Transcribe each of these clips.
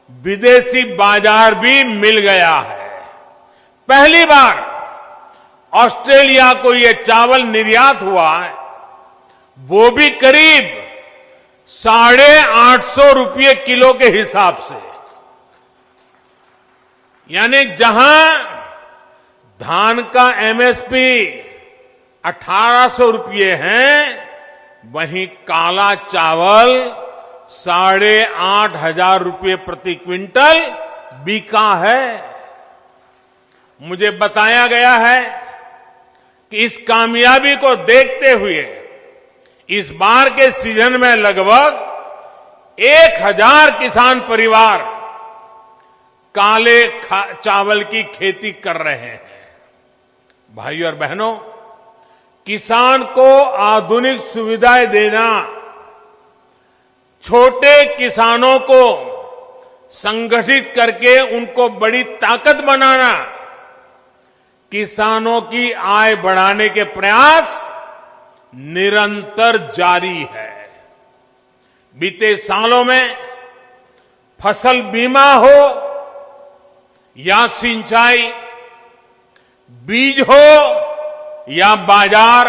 विदेशी बाजार भी मिल गया है। पहली बार ऑस्ट्रेलिया को ये चावल निर्यात हुआ है, वो भी करीब 850 रुपये किलो के हिसाब से। यानी जहां धान का एमएसपी 1800 रुपये है, वहीं काला चावल 8,500 रुपये प्रति क्विंटल बिका है। मुझे बताया गया है कि इस कामयाबी को देखते हुए इस बार के सीजन में लगभग 1,000 किसान परिवार काले चावल की खेती कर रहे हैं। भाइयों और बहनों, किसान को आधुनिक सुविधाएं देना, छोटे किसानों को संगठित करके उनको बड़ी ताकत बनाना, किसानों की आय बढ़ाने के प्रयास निरंतर जारी है। बीते सालों में फसल बीमा हो या सिंचाई, बीज हो या बाजार,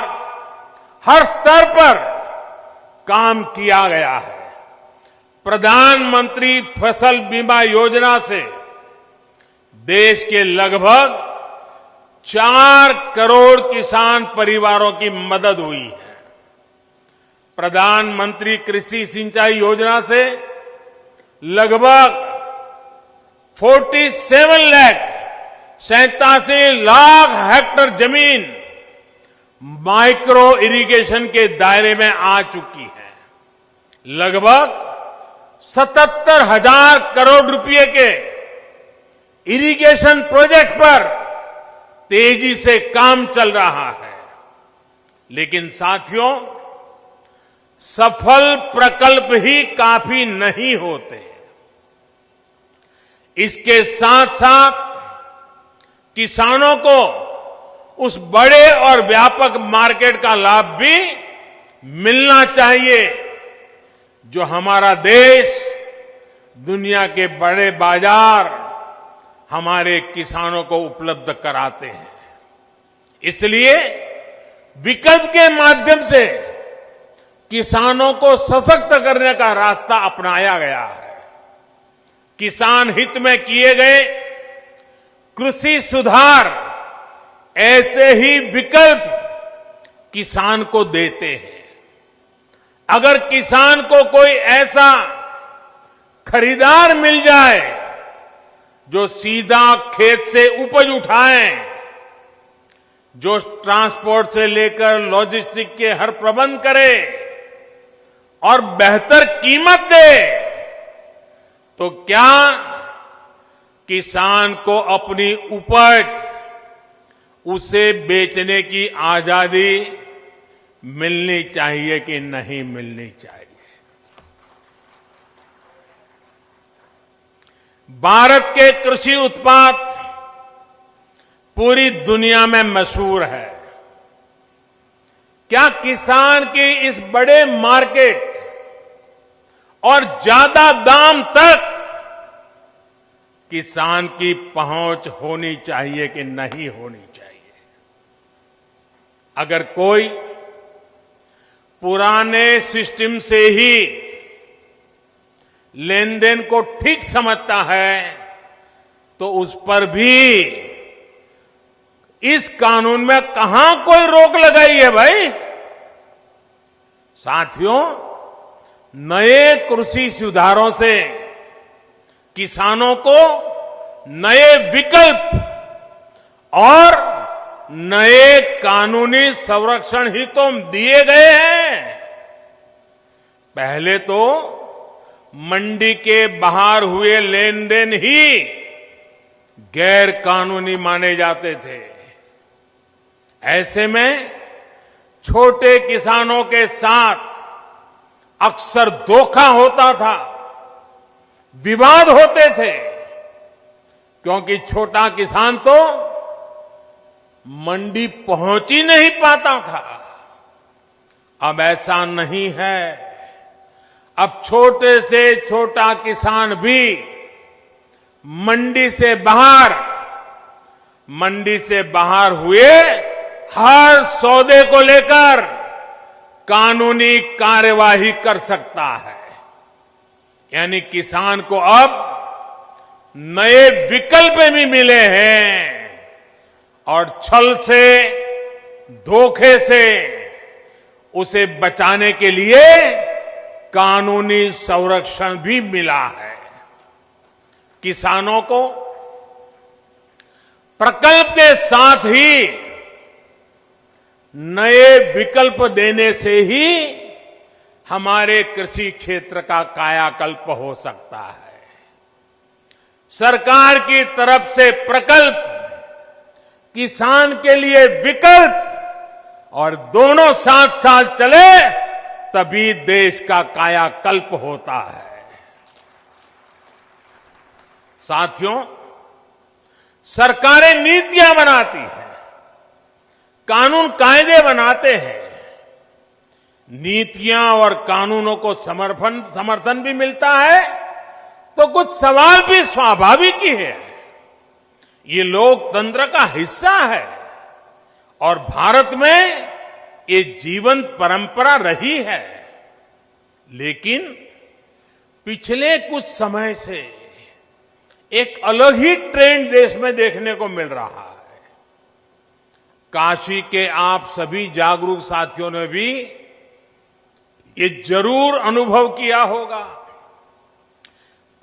हर स्तर पर काम किया गया है। प्रधानमंत्री फसल बीमा योजना से देश के लगभग 4 करोड़ किसान परिवारों की मदद हुई है। प्रधानमंत्री कृषि सिंचाई योजना से लगभग 87 लाख हेक्टेयर जमीन माइक्रो इरिगेशन के दायरे में आ चुकी है। लगभग 77,000 करोड़ रुपए के इरिगेशन प्रोजेक्ट पर तेजी से काम चल रहा है। लेकिन साथियों, सफल प्रकल्प ही काफी नहीं होते। इसके साथ साथ किसानों को उस बड़े और व्यापक मार्केट का लाभ भी मिलना चाहिए जो हमारा देश, दुनिया के बड़े बाजार हमारे किसानों को उपलब्ध कराते हैं। इसलिए विकल्प के माध्यम से किसानों को सशक्त करने का रास्ता अपनाया गया है। किसान हित में किए गए कृषि सुधार ऐसे ही विकल्प किसान को देते हैं। अगर किसान को कोई ऐसा खरीदार मिल जाए जो सीधा खेत से उपज उठाए, जो ट्रांसपोर्ट से लेकर लॉजिस्टिक के हर प्रबंध करे और बेहतर कीमत दे, तो क्या किसान को अपनी उपज उसे बेचने की आजादी मिलनी चाहिए कि नहीं मिलनी चाहिए? भारत के कृषि उत्पाद पूरी दुनिया में मशहूर है। क्या किसान की इस बड़े मार्केट और ज्यादा दाम तक किसान की पहुंच होनी चाहिए कि नहीं होनी चाहिए? अगर कोई पुराने सिस्टम से ही लेन देन को ठीक समझता है, तो उस पर भी इस कानून में कहां कोई रोक लगाई है भाई? साथियों, नए कृषि सुधारों से किसानों को नए विकल्प और नए कानूनी संरक्षण ही तो दिए गए हैं। पहले तो मंडी के बाहर हुए लेन देन ही गैर कानूनी माने जाते थे। ऐसे में छोटे किसानों के साथ अक्सर धोखा होता था, विवाद होते थे, क्योंकि छोटा किसान तो मंडी पहुंच ही नहीं पाता था। अब ऐसा नहीं है। अब छोटे से छोटा किसान भी मंडी से बाहर हुए हर सौदे को लेकर कानूनी कार्यवाही कर सकता है। यानी किसान को अब नए विकल्प भी मिले हैं और छल से, धोखे से उसे बचाने के लिए कानूनी संरक्षण भी मिला है। किसानों को प्रकल्प के साथ ही नए विकल्प देने से ही हमारे कृषि क्षेत्र का कायाकल्प हो सकता है। सरकार की तरफ से प्रकल्प, किसान के लिए विकल्प, और दोनों साथ साथ चले तभी देश का कायाकल्प होता है। साथियों, सरकारें नीतियां बनाती हैं, कानून कायदे बनाते हैं। नीतियां और कानूनों को समर्थन भी मिलता है तो कुछ सवाल भी स्वाभाविक ही है। ये लोकतंत्र का हिस्सा है और भारत में ये जीवंत परंपरा रही है। लेकिन पिछले कुछ समय से एक अलग ही ट्रेंड देश में देखने को मिल रहा है। काशी के आप सभी जागरूक साथियों ने भी ये जरूर अनुभव किया होगा।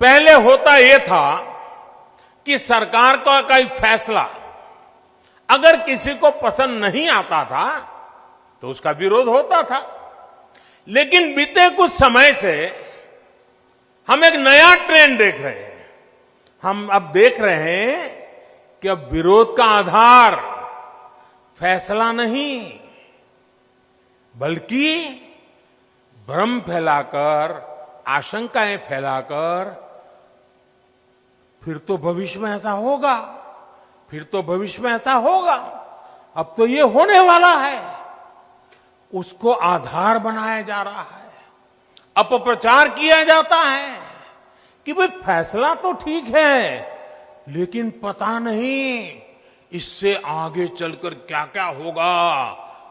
पहले होता यह था कि सरकार का कोई फैसला अगर किसी को पसंद नहीं आता था तो उसका विरोध होता था। लेकिन बीते कुछ समय से हम एक नया ट्रेंड देख रहे हैं। हम अब देख रहे हैं कि अब विरोध का आधार फैसला नहीं, बल्कि भ्रम फैलाकर, आशंकाएं फैलाकर, फिर तो भविष्य में ऐसा होगा, फिर तो भविष्य में ऐसा होगा, अब तो ये होने वाला है, उसको आधार बनाया जा रहा है। अपप्रचार किया जाता है कि भाई फैसला तो ठीक है, लेकिन पता नहीं इससे आगे चलकर क्या क्या होगा,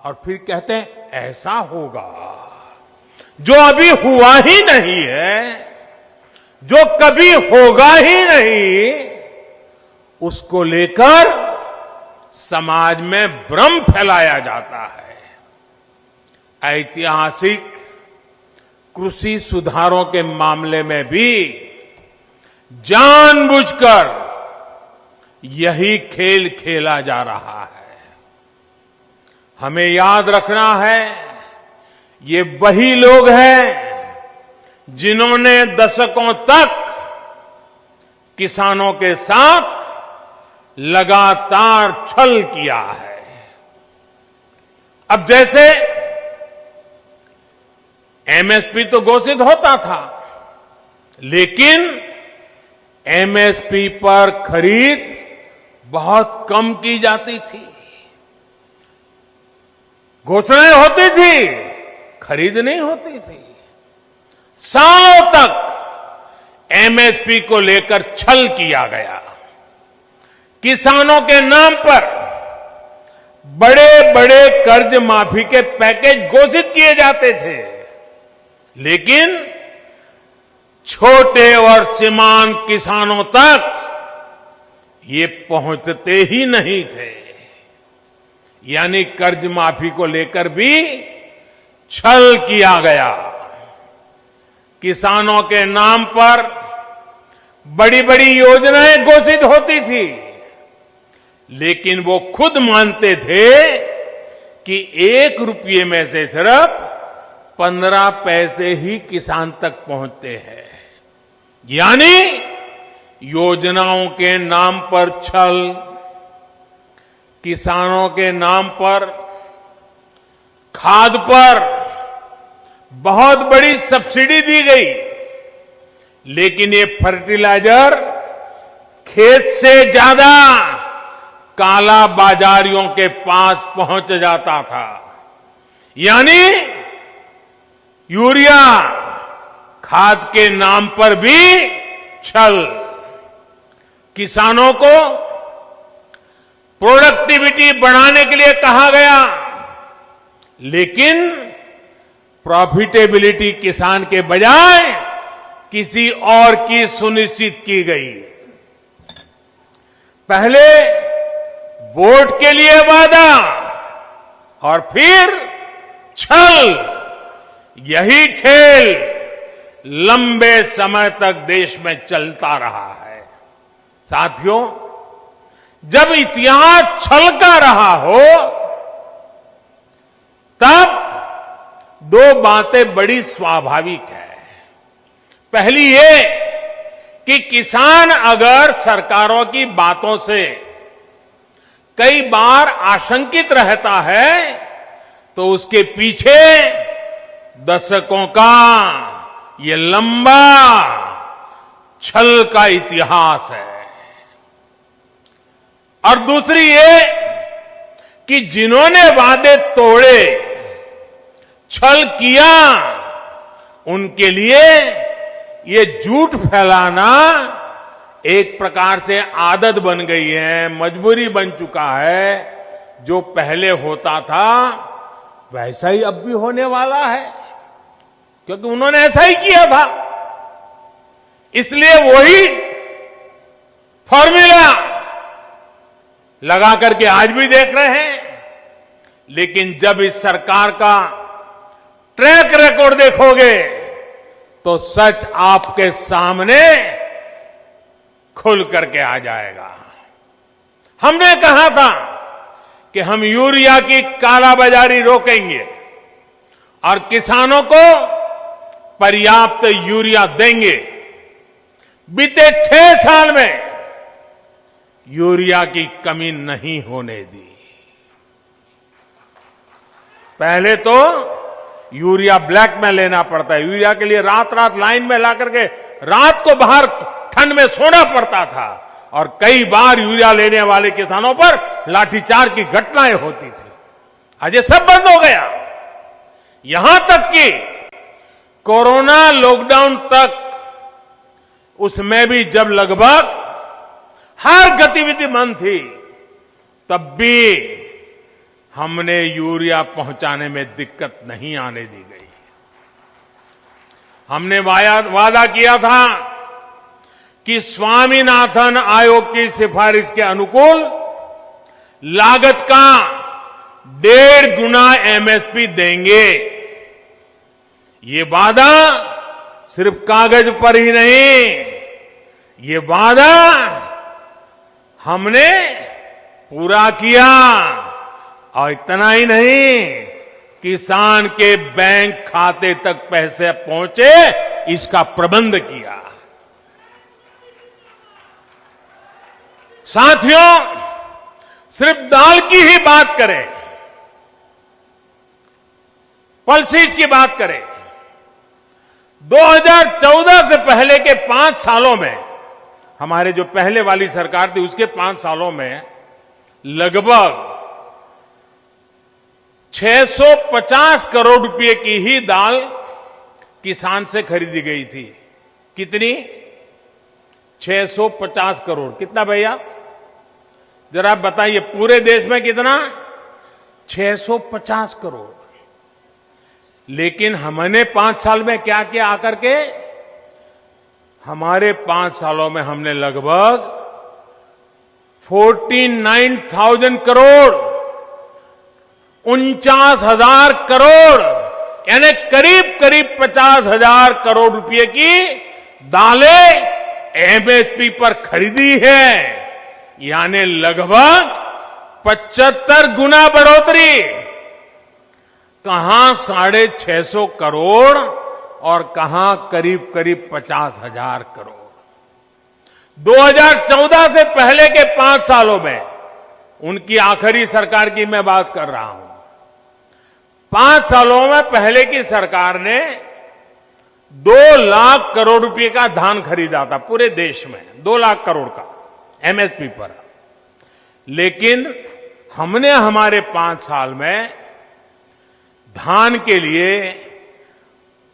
और फिर कहते हैं ऐसा होगा। जो अभी हुआ ही नहीं है, जो कभी होगा ही नहीं, उसको लेकर समाज में भ्रम फैलाया जाता है। ऐतिहासिक कृषि सुधारों के मामले में भी जानबूझकर यही खेल खेला जा रहा है। हमें याद रखना है, ये वही लोग हैं जिन्होंने दशकों तक किसानों के साथ लगातार छल किया है। अब जैसे एमएसपी तो घोषित होता था, लेकिन एमएसपी पर खरीद बहुत कम की जाती थी। घोषणाएं होती थी, खरीद नहीं होती थी। सालों तक एमएसपी को लेकर छल किया गया। किसानों के नाम पर बड़े बड़े कर्ज माफी के पैकेज घोषित किए जाते थे, लेकिन छोटे और सीमांत किसानों तक ये पहुंचते ही नहीं थे। यानी कर्ज माफी को लेकर भी छल किया गया। किसानों के नाम पर बड़ी बड़ी योजनाएं घोषित होती थी, लेकिन वो खुद मानते थे कि 1 रुपये में से सिर्फ 15 पैसे ही किसान तक पहुंचते हैं। यानी योजनाओं के नाम पर छल, किसानों के नाम पर खाद पर बहुत बड़ी सब्सिडी दी गई, लेकिन ये फर्टिलाइजर खेत से ज्यादा काला बाजारियों के पास पहुंच जाता था। यानी यूरिया खाद के नाम पर भी छल। किसानों को प्रोडक्टिविटी बढ़ाने के लिए कहा गया, लेकिन प्रॉफिटेबिलिटी किसान के बजाय किसी और की सुनिश्चित की गई। पहले वोट के लिए वादा और फिर छल, यही खेल लंबे समय तक देश में चलता रहा है। साथियों, जब इतिहास छल का रहा हो तब दो बातें बड़ी स्वाभाविक है। पहली ये कि किसान अगर सरकारों की बातों से कई बार आशंकित रहता है तो उसके पीछे दशकों का ये लंबा छल का इतिहास है। और दूसरी ये कि जिन्होंने वादे तोड़े, छल किया, उनके लिए ये झूठ फैलाना एक प्रकार से आदत बन गई है, मजबूरी बन चुका है। जो पहले होता था वैसा ही अब भी होने वाला है, क्योंकि उन्होंने ऐसा ही किया था। इसलिए वही फॉर्मूला लगा करके आज भी देख रहे हैं। लेकिन जब इस सरकार का ट्रैक रिकॉर्ड देखोगे तो सच आपके सामने खुल करके आ जाएगा। हमने कहा था कि हम यूरिया की कालाबाजारी रोकेंगे और किसानों को पर्याप्त यूरिया देंगे। बीते 6 साल में यूरिया की कमी नहीं होने दी। पहले तो यूरिया ब्लैक में लेना पड़ता है, यूरिया के लिए रात रात लाइन में ला करके रात को बाहर ठंड में सोना पड़ता था और कई बार यूरिया लेने वाले किसानों पर लाठीचार्ज की घटनाएं होती थी। आज ये सब बंद हो गया। यहां तक कि कोरोना लॉकडाउन तक, उसमें भी जब लगभग हर गतिविधि बंद थी, तब भी हमने यूरिया पहुंचाने में दिक्कत नहीं आने दी गई। हमने वादा किया था कि स्वामीनाथन आयोग की सिफारिश के अनुकूल लागत का 1.5 गुना एमएसपी देंगे। ये वादा सिर्फ कागज पर ही नहीं, ये वादा हमने पूरा किया। और इतना ही नहीं, किसान के बैंक खाते तक पैसे पहुंचे, इसका प्रबंध किया। साथियों, सिर्फ दाल की ही बात करें, पल्सेस की बात करें, 2014 से पहले के 5 सालों में, हमारे जो पहले वाली सरकार थी उसके 5 सालों में लगभग 650 करोड़ रुपए की ही दाल किसान से खरीदी गई थी। कितनी? 650 करोड़। कितना भैया? जरा बताइए, पूरे देश में कितना? 650 करोड़। लेकिन हमने 5 साल में क्या किया आकर के? हमारे 5 सालों में हमने लगभग 49,000 करोड़, 49,000 करोड़, यानी करीब करीब 50,000 करोड़ रुपए की दालें एमएसपी पर खरीदी है। यानी लगभग 75 गुना बढ़ोतरी। कहां 650 करोड़ और कहां करीब करीब 50,000 करोड़। 2014 से पहले के 5 सालों में, उनकी आखिरी सरकार की मैं बात कर रहा हूं, 5 सालों में पहले की सरकार ने 2 लाख करोड़ रुपए का धान खरीदा था पूरे देश में, 2 लाख करोड़ का एमएसपी पर। लेकिन हमने हमारे 5 साल में धान के लिए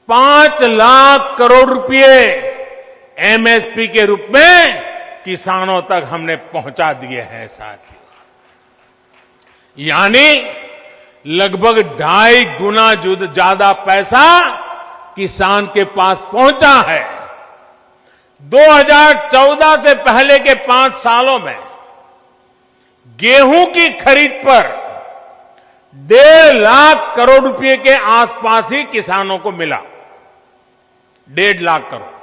5 लाख करोड़ रुपए एमएसपी के रूप में किसानों तक हमने पहुंचा दिए हैं साथियों। यानी लगभग 2.5 गुना ज्यादा पैसा किसान के पास पहुंचा है। 2014 से पहले के 5 सालों में गेहूं की खरीद पर 1.5 लाख करोड़ रुपए के आसपास ही किसानों को मिला। 1.5 लाख करोड़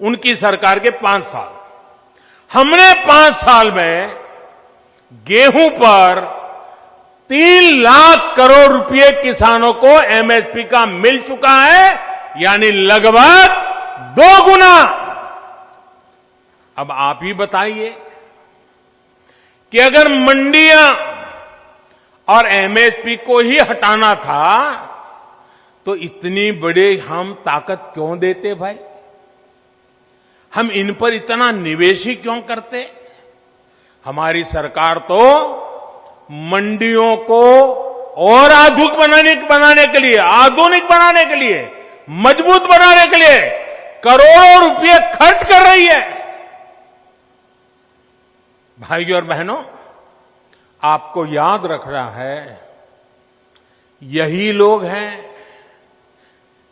उनकी सरकार के 5 साल। हमने 5 साल में गेहूं पर 3 लाख करोड़ रुपए किसानों को एमएसपी का मिल चुका है, यानी लगभग 2 गुना। अब आप ही बताइए कि अगर मंडियां और एमएसपी को ही हटाना था तो इतनी बड़ी हम ताकत क्यों देते भाई? हम इन पर इतना निवेश ही क्यों करते? हमारी सरकार तो मंडियों को और आधुनिक बनाने के लिए, मजबूत बनाने के लिए करोड़ों रुपए खर्च कर रही है। भाइयों और बहनों, आपको याद रखना है, यही लोग हैं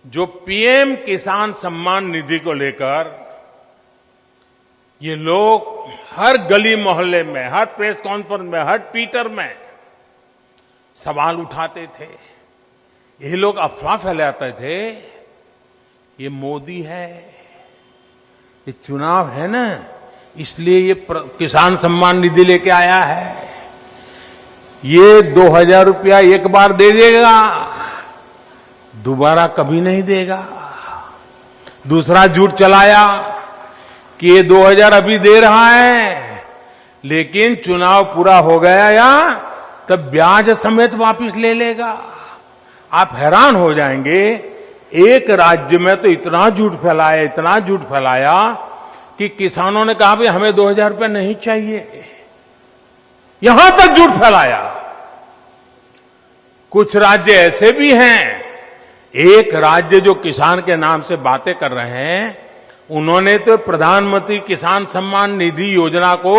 जो पीएम किसान सम्मान निधि को लेकर ये लोग हर गली मोहल्ले में, हर प्रेस कॉन्फ्रेंस में, हर ट्विटर में सवाल उठाते थे। यही लोग अफवाह फैलाते थे, ये मोदी है, ये चुनाव है ना, इसलिए ये किसान सम्मान निधि लेके आया है, ये 2000 रुपया एक बार दे देगा, दोबारा कभी नहीं देगा। दूसरा झूठ चलाया कि ये 2000 अभी दे रहा है, लेकिन चुनाव पूरा हो गया या तब ब्याज समेत वापस ले लेगा। आप हैरान हो जाएंगे, एक राज्य में तो इतना झूठ फैलाया कि किसानों ने कहा भाई हमें 2000 रुपये नहीं चाहिए, यहां तक झूठ फैलाया। कुछ राज्य ऐसे भी हैं, एक राज्य जो किसान के नाम से बातें कर रहे हैं, उन्होंने तो प्रधानमंत्री किसान सम्मान निधि योजना को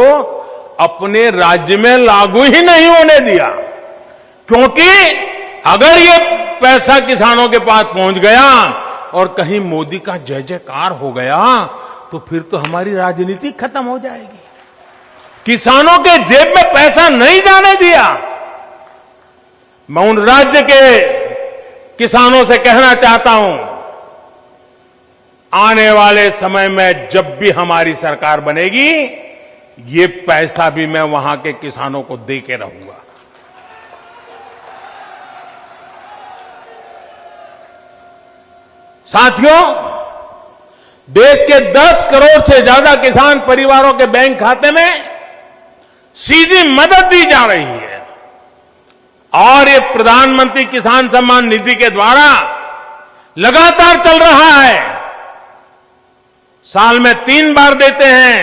अपने राज्य में लागू ही नहीं होने दिया, क्योंकि अगर ये पैसा किसानों के पास पहुंच गया और कहीं मोदी का जय जयकार हो गया तो फिर तो हमारी राजनीति खत्म हो जाएगी। किसानों के जेब में पैसा नहीं जाने दिया। मैं उन राज्य के किसानों से कहना चाहता हूं, आने वाले समय में जब भी हमारी सरकार बनेगी, ये पैसा भी मैं वहां के किसानों को दे के रहूंगा। साथियों, देश के 10 करोड़ से ज्यादा किसान परिवारों के बैंक खाते में सीधी मदद दी जा रही है और ये प्रधानमंत्री किसान सम्मान निधि के द्वारा लगातार चल रहा है। साल में 3 बार देते हैं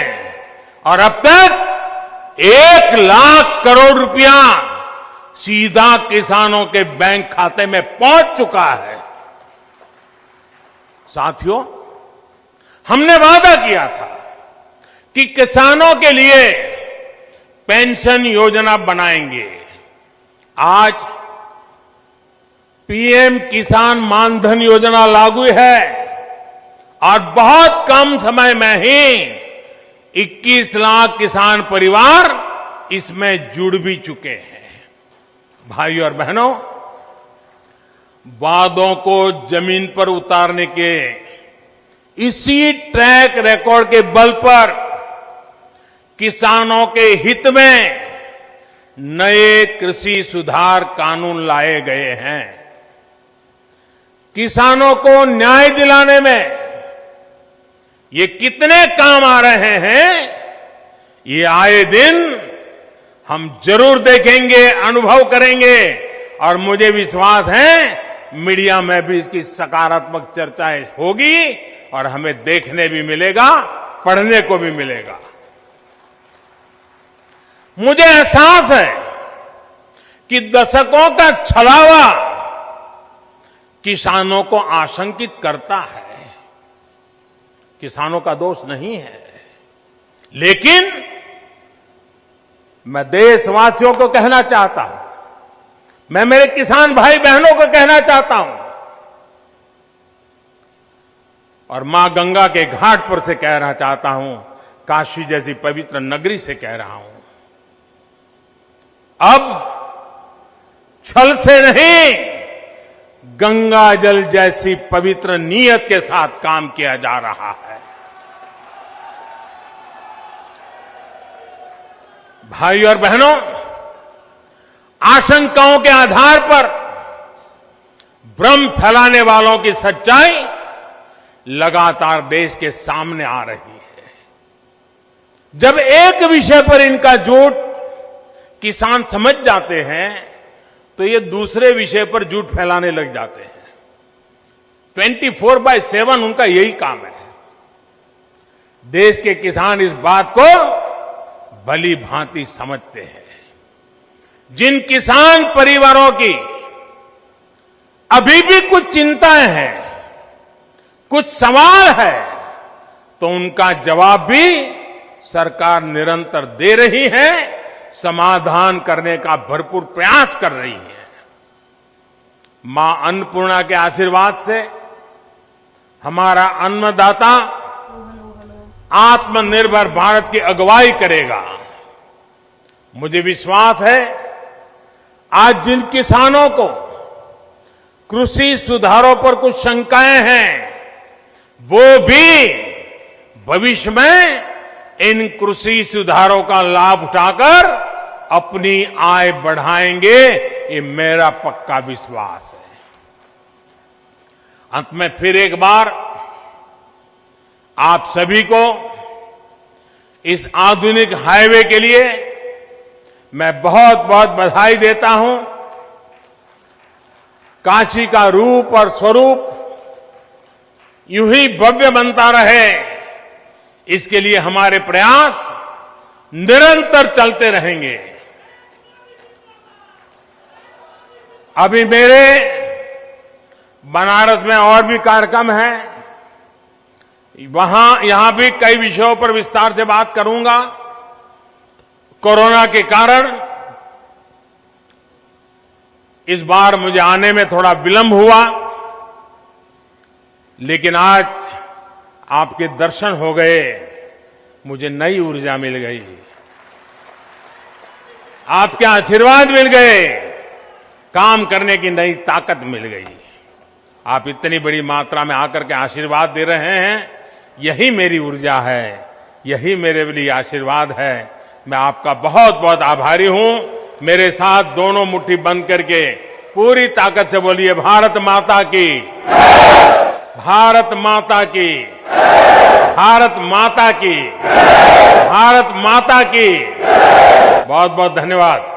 और अब तक 1 लाख करोड़ रुपया सीधा किसानों के बैंक खाते में पहुंच चुका है। साथियों, हमने वादा किया था कि किसानों के लिए पेंशन योजना बनाएंगे। आज पीएम किसान मानधन योजना लागू है और बहुत कम समय में ही 21 लाख किसान परिवार इसमें जुड़ भी चुके हैं। भाइयों और बहनों, वादों को जमीन पर उतारने के इसी ट्रैक रिकॉर्ड के बल पर किसानों के हित में नए कृषि सुधार कानून लाए गए हैं। किसानों को न्याय दिलाने में ये कितने काम आ रहे हैं, ये आए दिन हम जरूर देखेंगे, अनुभव करेंगे और मुझे विश्वास है मीडिया में भी इसकी सकारात्मक चर्चाएं होगी और हमें देखने भी मिलेगा, पढ़ने को भी मिलेगा। मुझे एहसास है कि दशकों का छलावा किसानों को आशंकित करता है। किसानों का दोष नहीं है, लेकिन मैं देशवासियों को कहना चाहता हूं, मैं मेरे किसान भाई बहनों को कहना चाहता हूं और मां गंगा के घाट पर से कहना चाहता हूं, काशी जैसी पवित्र नगरी से कह रहा हूं, अब छल से नहीं, गंगा जल जैसी पवित्र नीयत के साथ काम किया जा रहा है। भाई और बहनों, आशंकाओं के आधार पर भ्रम फैलाने वालों की सच्चाई लगातार देश के सामने आ रही है। जब एक विषय पर इनका झूठ किसान समझ जाते हैं तो ये दूसरे विषय पर झूठ फैलाने लग जाते हैं। 24/7 उनका यही काम है। देश के किसान इस बात को भली भांति समझते हैं। जिन किसान परिवारों की अभी भी कुछ चिंताएं हैं, कुछ सवाल है, तो उनका जवाब भी सरकार निरंतर दे रही है, समाधान करने का भरपूर प्रयास कर रही है। मां अन्नपूर्णा के आशीर्वाद से हमारा अन्नदाता आत्मनिर्भर भारत की अगुवाई करेगा। मुझे विश्वास है, आज जिन किसानों को कृषि सुधारों पर कुछ शंकाएं हैं, वो भी भविष्य में इन कृषि सुधारों का लाभ उठाकर अपनी आय बढ़ाएंगे, ये मेरा पक्का विश्वास है। अंत में फिर एक बार आप सभी को इस आधुनिक हाईवे के लिए मैं बहुत बहुत बधाई देता हूं। काशी का रूप और स्वरूप यूं ही भव्य बनता रहे, इसके लिए हमारे प्रयास निरंतर चलते रहेंगे। अभी मेरे बनारस में और भी कार्यक्रम हैं, यहां भी कई विषयों पर विस्तार से बात करूंगा। कोरोना के कारण इस बार मुझे आने में थोड़ा विलंब हुआ, लेकिन आज आपके दर्शन हो गए, मुझे नई ऊर्जा मिल गई, आपके आशीर्वाद मिल गए, काम करने की नई ताकत मिल गई। आप इतनी बड़ी मात्रा में आकर के आशीर्वाद दे रहे हैं, यही मेरी ऊर्जा है, यही मेरे लिए आशीर्वाद है। मैं आपका बहुत बहुत आभारी हूं। मेरे साथ दोनों मुट्ठी बंद करके पूरी ताकत से बोलिए, भारत माता की, भारत माता की, भारत माता की, भारत माता की। बहुत बहुत धन्यवाद।